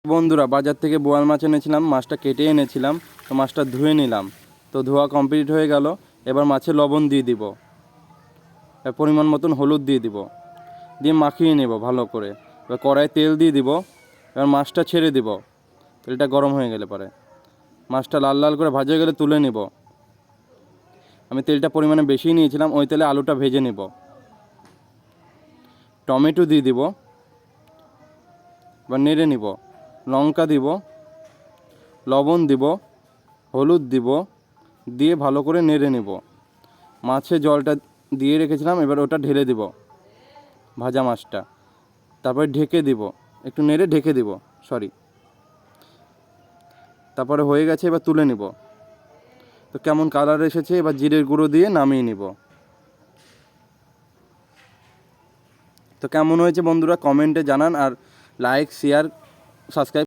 বন্ধুরা, বাজার থেকে বোয়াল মাছ এনেছিলাম, মাছটা কেটে এনেছিলাম। তো মাছটা ধুয়ে নিলাম। তো ধোয়া কমপ্লিট হয়ে গেল। এবার মাছে লবণ দিয়ে দিব, পরিমাণ মতন হলুদ দিয়ে দিব, দিয়ে মাখিয়ে নেব ভালো করে। এবার কড়াইয়ে তেল দিয়ে দিব। এবার মাছটা ছেড়ে দিব। তেলটা গরম হয়ে গেলে পরে মাছটা লাল লাল করে ভাজা হয়ে গেলে তুলে নেব। আমি তেলটা পরিমাণে বেশি নিয়েছিলাম। ওই তেলে আলুটা ভেজে নেব। টমেটো দিয়ে দিব, এবার নেড়ে নিব। লঙ্কা দিব, লবণ দিব, হলুদ দিব, দিয়ে ভালো করে নেড়ে নেব। মাছে জলটা দিয়ে রেখেছিলাম, এবার ওটা ঢেলে দিব, ভাজা মাছটা। তারপরে ঢেকে দিব, একটু নেড়ে ঢেকে দিব, তারপরে হয়ে গেছে। এবার তুলে নিব। তো কেমন কালার এসেছে, এবার জিরের গুঁড়ো দিয়ে নামিয়ে নিব। তো কেমন হয়েছে বন্ধুরা কমেন্টে জানান, আর লাইক, শেয়ার, সাবস্ক্রাইব